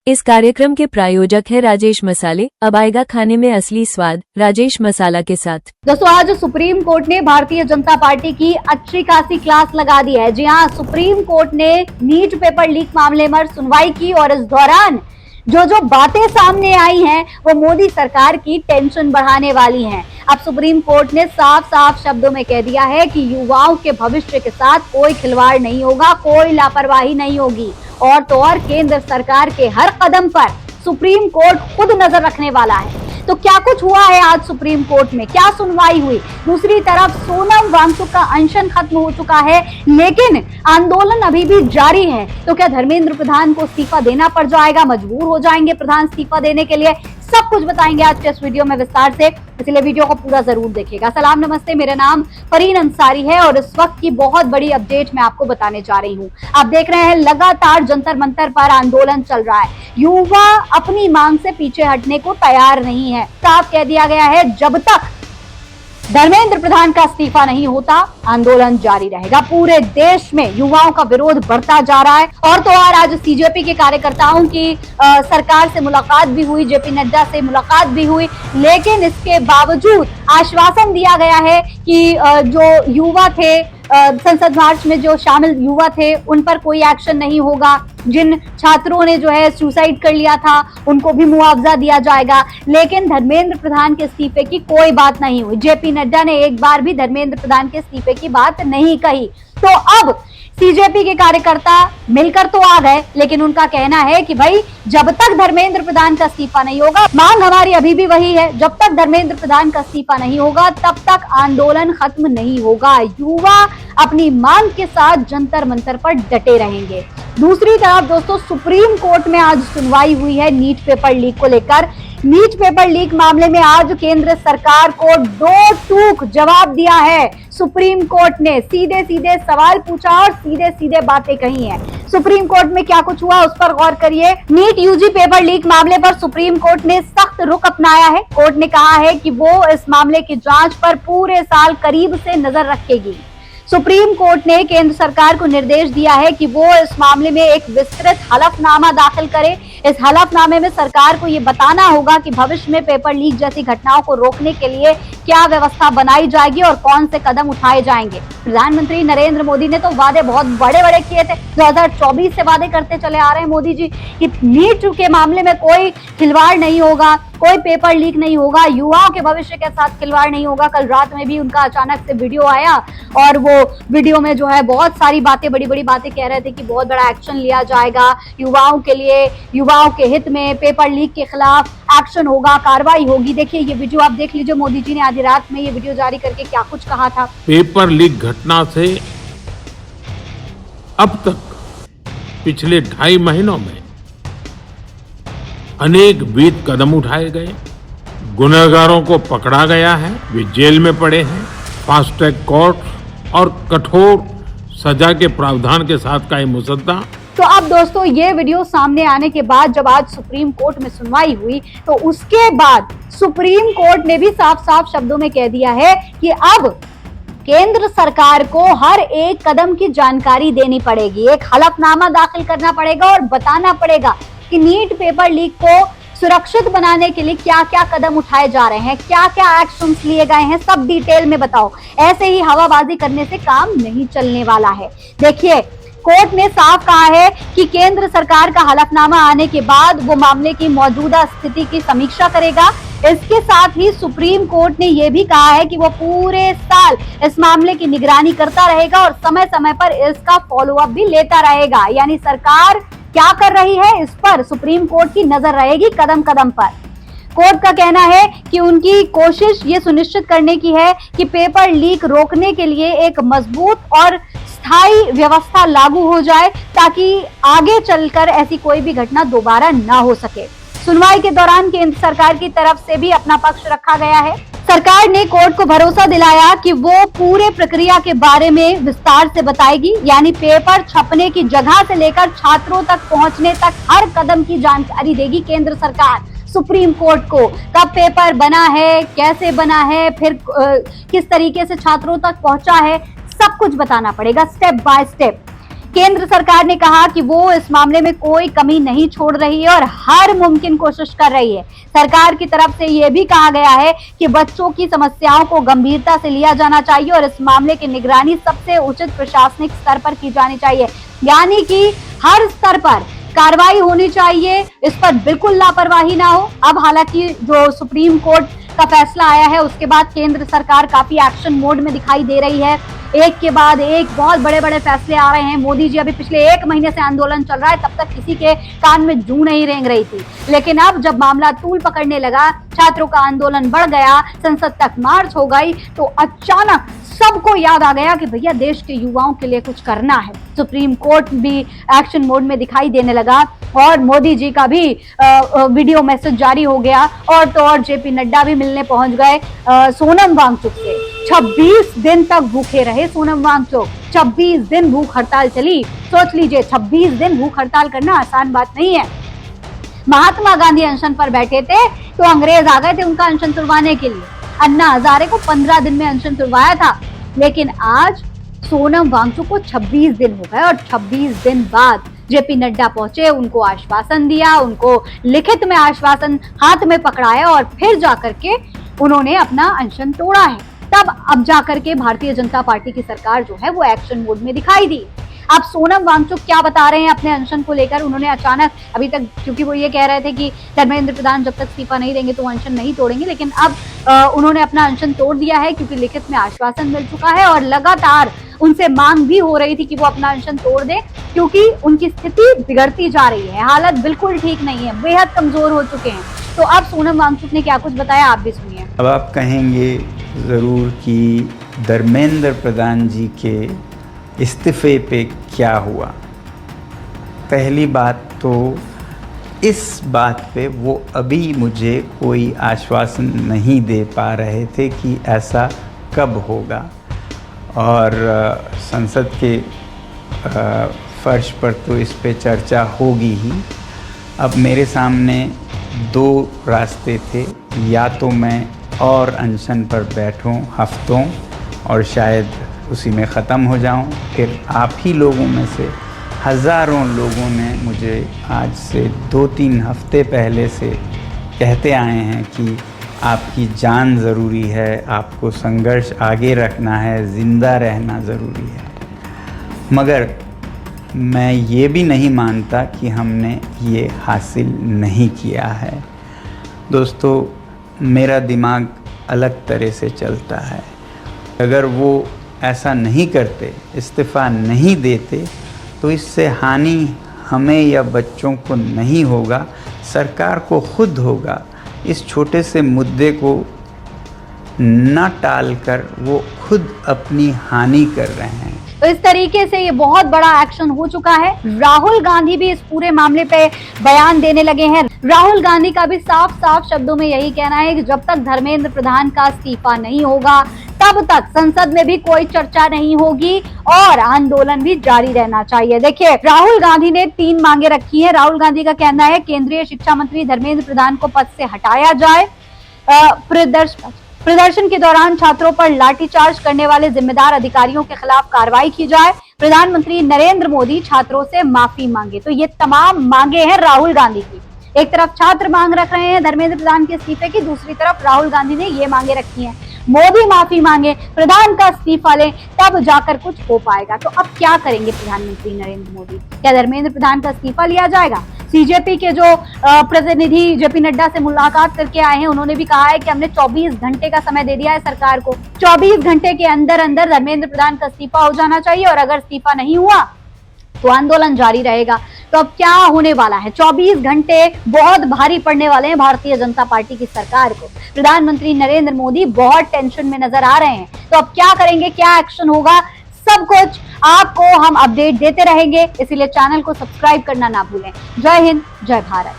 इस कार्यक्रम के प्रायोजक है राजेश मसाले। अब आएगा खाने में असली स्वाद राजेश मसाला के साथ। दोस्तों, आज सुप्रीम कोर्ट ने भारतीय जनता पार्टी की अच्छी खासी क्लास लगा दी है। जी हाँ, सुप्रीम कोर्ट ने नीट पेपर लीक मामले में सुनवाई की और इस दौरान जो बातें सामने आई हैं वो मोदी सरकार की टेंशन बढ़ाने वाली हैं। अब सुप्रीम कोर्ट ने साफ साफ शब्दों में कह दिया है कि युवाओं के भविष्य के साथ कोई खिलवाड़ नहीं होगा, कोई लापरवाही नहीं होगी और तो और केंद्र सरकार के हर कदम पर सुप्रीम कोर्ट खुद नजर रखने वाला है। तो क्या कुछ हुआ है आज सुप्रीम कोर्ट में, क्या सुनवाई हुई? दूसरी तरफ सोनम वांगचुक का अनशन खत्म हो चुका है, लेकिन आंदोलन अभी भी जारी है। तो क्या धर्मेंद्र प्रधान को इस्तीफा देना पड़ जाएगा, मजबूर हो जाएंगे प्रधान इस्तीफा देने के लिए? सब कुछ बताएंगे आज के इस वीडियो में विस्तार से, इसलिए वीडियो को पूरा जरूर देखिएगा। सलाम नमस्ते, मेरा नाम फरीन अंसारी है और इस वक्त की बहुत बड़ी अपडेट मैं आपको बताने जा रही हूँ। आप देख रहे हैं लगातार जंतर मंतर पर आंदोलन चल रहा है। युवा अपनी मांग से पीछे हटने को तैयार नहीं है। साफ कह दिया गया है, जब तक धर्मेंद्र प्रधान का इस्तीफा नहीं होता आंदोलन जारी रहेगा। पूरे देश में युवाओं का विरोध बढ़ता जा रहा है और तो और आज सीजेपी के कार्यकर्ताओं की सरकार से मुलाकात भी हुई, जेपी नड्डा से मुलाकात भी हुई, लेकिन इसके बावजूद आश्वासन दिया गया है कि जो युवा थे संसद मार्च में जो शामिल युवा थे उन पर कोई एक्शन नहीं होगा। जिन छात्रों ने जो है सुसाइड कर लिया था उनको भी मुआवजा दिया जाएगा, लेकिन धर्मेंद्र प्रधान के इस्तीफे की कोई बात नहीं हुई। जेपी नड्डा ने एक बार भी धर्मेंद्र प्रधान के इस्तीफे की बात नहीं कही। तो अब सीजेपी के कार्यकर्ता मिलकर तो आ गए, लेकिन उनका कहना है कि भाई जब तक धर्मेंद्र प्रधान का इस्तीफा नहीं होगा, मांग हमारी अभी भी वही है, जब तक धर्मेंद्र प्रधान का इस्तीफा नहीं होगा तब तक आंदोलन खत्म नहीं होगा। युवा अपनी मांग के साथ जंतर मंतर पर डटे रहेंगे। दूसरी तरफ दोस्तों, सुप्रीम कोर्ट में आज सुनवाई हुई है नीट पेपर लीक को लेकर। नीट पेपर लीक मामले में आज केंद्र सरकार को दो टूक जवाब दिया है। सुप्रीम कोर्ट ने सीधे सीधे सवाल पूछा और सीधे सीधे बातें कही हैं। सुप्रीम कोर्ट में क्या कुछ हुआ उस पर गौर करिए। नीट यूजी पेपर लीक मामले पर सुप्रीम कोर्ट ने सख्त रुख अपनाया है। कोर्ट ने कहा है कि वो इस मामले की जांच पर पूरे साल करीब से नजर रखेगी। सुप्रीम कोर्ट ने केंद्र सरकार को निर्देश दिया है कि वो इस मामले में एक विस्तृत हलफनामा दाखिल करे। इस हलफनामे में सरकार को ये बताना होगा कि भविष्य में पेपर लीक जैसी घटनाओं को रोकने के लिए क्या व्यवस्था बनाई जाएगी और कौन से कदम उठाए जाएंगे। प्रधानमंत्री नरेंद्र मोदी ने तो वादे बहुत बड़े बड़े किए थे। 2024 से वादे करते चले आ रहे हैं मोदी जी कि नीट के मामले में कोई खिलवाड़ नहीं होगा, कोई पेपर लीक नहीं होगा, युवाओं के भविष्य के साथ खिलवाड़ नहीं होगा। कल रात में भी उनका अचानक से वीडियो आया और वो वीडियो में जो है बहुत सारी बातें, बड़ी बड़ी बातें कह रहे थे कि बहुत बड़ा एक्शन लिया जाएगा युवाओं के लिए, युवाओं के हित में पेपर लीक के खिलाफ एक्शन होगा, कार्रवाई होगी। देखिए ये वीडियो आप देख लीजिए, मोदी जी ने आधी रात में ये वीडियो जारी करके क्या कुछ कहा था। पेपर लीक घटना से अब तक पिछले 2.5 महीनों में अनेक विध कदम उठाए गए, गुनहगारों को पकड़ा गया है, वे जेल में पड़े हैं। फास्ट ट्रैक कोर्ट और कठोर सजा के प्रावधान के साथ का ये मुसद्दा। तो अब दोस्तों ये वीडियो सामने आने के बाद जब आज सुप्रीम कोर्ट में सुनवाई हुई तो उसके बाद सुप्रीम कोर्ट ने भी साफ साफ शब्दों में कह दिया है कि अब केंद्र सरकार को हर एक कदम की जानकारी देनी पड़ेगी, एक हलफनामा दाखिल करना पड़ेगा और बताना पड़ेगा कि नीट पेपर लीक को सुरक्षित बनाने के लिए क्या क्या कदम उठाए जा रहे हैं, क्या क्या एक्शंस लिए गए हैं, सब डिटेल में बताओ। ऐसे ही हवाबाजी करने से काम नहीं चलने वाला है। देखिए कोर्ट ने साफ कहा है कि केंद्र सरकार का हलफनामा आने के बाद वो मामले की मौजूदा स्थिति की समीक्षा करेगा। इसके साथ ही सुप्रीम कोर्ट ने यह भी कहा है कि वो पूरे साल इस मामले की निगरानी करता रहेगा और समय समय पर इसका फॉलोअप भी लेता रहेगा। यानी सरकार क्या कर रही है इस पर सुप्रीम कोर्ट की नजर रहेगी कदम कदम पर। कोर्ट का कहना है कि उनकी कोशिश ये सुनिश्चित करने की है कि पेपर लीक रोकने के लिए एक मजबूत और स्थायी व्यवस्था लागू हो जाए ताकि आगे चलकर ऐसी कोई भी घटना दोबारा ना हो सके। सुनवाई के दौरान केंद्र सरकार की तरफ से भी अपना पक्ष रखा गया है। सरकार ने कोर्ट को भरोसा दिलाया कि वो पूरे प्रक्रिया के बारे में विस्तार से बताएगी, यानी पेपर छपने की जगह से लेकर छात्रों तक पहुंचने तक हर कदम की जानकारी देगी केंद्र सरकार सुप्रीम कोर्ट को। कब पेपर बना है, कैसे बना है, फिर किस तरीके से छात्रों तक पहुंचा है, सब कुछ बताना पड़ेगा स्टेप बाय स्टेप। केंद्र सरकार ने कहा कि वो इस मामले में कोई कमी नहीं छोड़ रही है और हर मुमकिन कोशिश कर रही है। सरकार की तरफ से यह भी कहा गया है कि बच्चों की समस्याओं को गंभीरता से लिया जाना चाहिए और इस मामले की निगरानी सबसे उचित प्रशासनिक स्तर पर की जानी चाहिए, यानी कि हर स्तर पर कार्रवाई होनी चाहिए, इस पर बिल्कुल लापरवाही ना हो। अब हालांकि जो सुप्रीम कोर्ट का फैसला आया है उसके बाद केंद्र सरकार काफी एक्शन मोड में दिखाई दे रही है। एक के बाद एक बहुत बड़े बड़े फैसले आ रहे हैं। मोदी जी अभी पिछले 1 महीने से आंदोलन चल रहा है, तब तक किसी के कान में जूं नहीं रेंग रही थी, लेकिन अब जब मामला तूल पकड़ने लगा, छात्रों का आंदोलन बढ़ गया, संसद तक मार्च हो गई, तो अचानक सबको याद आ गया कि भैया देश के युवाओं के लिए कुछ करना है। सुप्रीम कोर्ट भी एक्शन मोड में दिखाई देने लगा और मोदी जी का भी वीडियो मैसेज जारी हो गया और तो और जेपी नड्डा भी मिलने पहुंच गए सोनम वांगचुक से। 26 दिन तक भूखे रहे सोनम वांगचुक, 26 दिन भूख हड़ताल चली। सोच लीजिए 26 दिन भूख हड़ताल करना आसान बात नहीं है। महात्मा गांधी अनशन पर बैठे थे तो अंग्रेज आ गए थे उनका अनशन तुड़वाने के लिए। अन्ना हजारे को 15 दिन में अनशन तुड़वाया था, लेकिन आज सोनम वांगचुक को 26 दिन हो गए और 26 दिन बाद जेपी नड्डा पहुंचे, उनको आश्वासन दिया, उनको लिखित में आश्वासन हाथ में पकड़ाया और फिर जाकर के उन्होंने अपना अनशन तोड़ा है। तब अब जाकर के भारतीय जनता पार्टी की सरकार जो है वो एक्शन मोड में दिखाई दी। अब सोनम वांगचुक क्या बता रहे हैं अपने अनशन को लेकर? उन्होंने अचानक अभी तक, क्योंकि वो ये कह रहे थे कि धर्मेंद्र प्रधान जब तक इस्तीफा नहीं देंगे तो अनशन नहीं तोड़ेंगे, लेकिन अब उन्होंने अपना अनशन तोड़ दिया है क्योंकि लिखित में आश्वासन मिल चुका है और लगातार उनसे मांग भी हो रही थी कि वो अपना अनशन तोड़ दे, क्योंकि उनकी स्थिति बिगड़ती जा रही है, हालत बिल्कुल ठीक नहीं है, बेहद कमजोर हो चुके हैं। तो अब सोनम वांगचुक ने क्या कुछ बताया, आप भी सुनिए। अब आप कहेंगे ज़रूर कि धर्मेंद्र प्रधान जी के इस्तीफे पे क्या हुआ। पहली बात तो इस बात पे वो अभी मुझे कोई आश्वासन नहीं दे पा रहे थे कि ऐसा कब होगा, और संसद के फर्श पर तो इस पे चर्चा होगी ही। अब मेरे सामने 2 रास्ते थे, या तो मैं और अनशन पर बैठूं हफ्तों और शायद उसी में ख़त्म हो जाऊं, फिर आप ही लोगों में से हज़ारों लोगों ने मुझे आज से 2-3 हफ्ते पहले से कहते आए हैं कि आपकी जान ज़रूरी है, आपको संघर्ष आगे रखना है, ज़िंदा रहना ज़रूरी है। मगर मैं ये भी नहीं मानता कि हमने ये हासिल नहीं किया है। दोस्तों, मेरा दिमाग अलग तरह से चलता है। अगर वो ऐसा नहीं करते, इस्तीफ़ा नहीं देते, तो इससे हानि हमें या बच्चों को नहीं होगा, सरकार को खुद होगा। इस छोटे से मुद्दे को न टालकर वो खुद अपनी हानि कर रहे हैं। तो इस तरीके से ये बहुत बड़ा एक्शन हो चुका है। राहुल गांधी भी इस पूरे मामले पे बयान देने लगे हैं। राहुल गांधी का भी साफ साफ शब्दों में यही कहना है कि जब तक धर्मेंद्र प्रधान का इस्तीफा नहीं होगा तब तक संसद में भी कोई चर्चा नहीं होगी और आंदोलन भी जारी रहना चाहिए। देखिए, राहुल गांधी ने 3 मांगे रखी है। राहुल गांधी का कहना है केंद्रीय शिक्षा मंत्री धर्मेंद्र प्रधान को पद से हटाया जाए, प्रदर्शन के दौरान छात्रों पर लाठीचार्ज करने वाले जिम्मेदार अधिकारियों के खिलाफ कार्रवाई की जाए, प्रधानमंत्री नरेंद्र मोदी छात्रों से माफी मांगे। तो ये तमाम मांगे हैं राहुल गांधी की। एक तरफ छात्र मांग रख रहे हैं धर्मेंद्र प्रधान के इस्तीफे की, दूसरी तरफ राहुल गांधी ने ये मांगे रखी हैं। मोदी माफी मांगे, प्रधान का इस्तीफा लें, तब जाकर कुछ हो पाएगा। तो अब क्या करेंगे प्रधानमंत्री नरेंद्र मोदी? क्या धर्मेंद्र प्रधान का इस्तीफा लिया जाएगा? सीजेपी के जो प्रतिनिधि जेपी नड्डा से मुलाकात करके आए हैं, उन्होंने भी कहा है कि हमने 24 घंटे का समय दे दिया है सरकार को। 24 घंटे के अंदर अंदर धर्मेंद्र प्रधान का इस्तीफा हो जाना चाहिए और अगर इस्तीफा नहीं हुआ तो आंदोलन जारी रहेगा। तो अब क्या होने वाला है? 24 घंटे बहुत भारी पड़ने वाले हैं भारतीय जनता पार्टी की सरकार को। प्रधानमंत्री नरेंद्र मोदी बहुत टेंशन में नजर आ रहे हैं। तो अब क्या करेंगे, क्या एक्शन होगा, सब कुछ आपको हम अपडेट देते रहेंगे, इसीलिए चैनल को सब्सक्राइब करना ना भूलें। जय हिंद, जय भारत।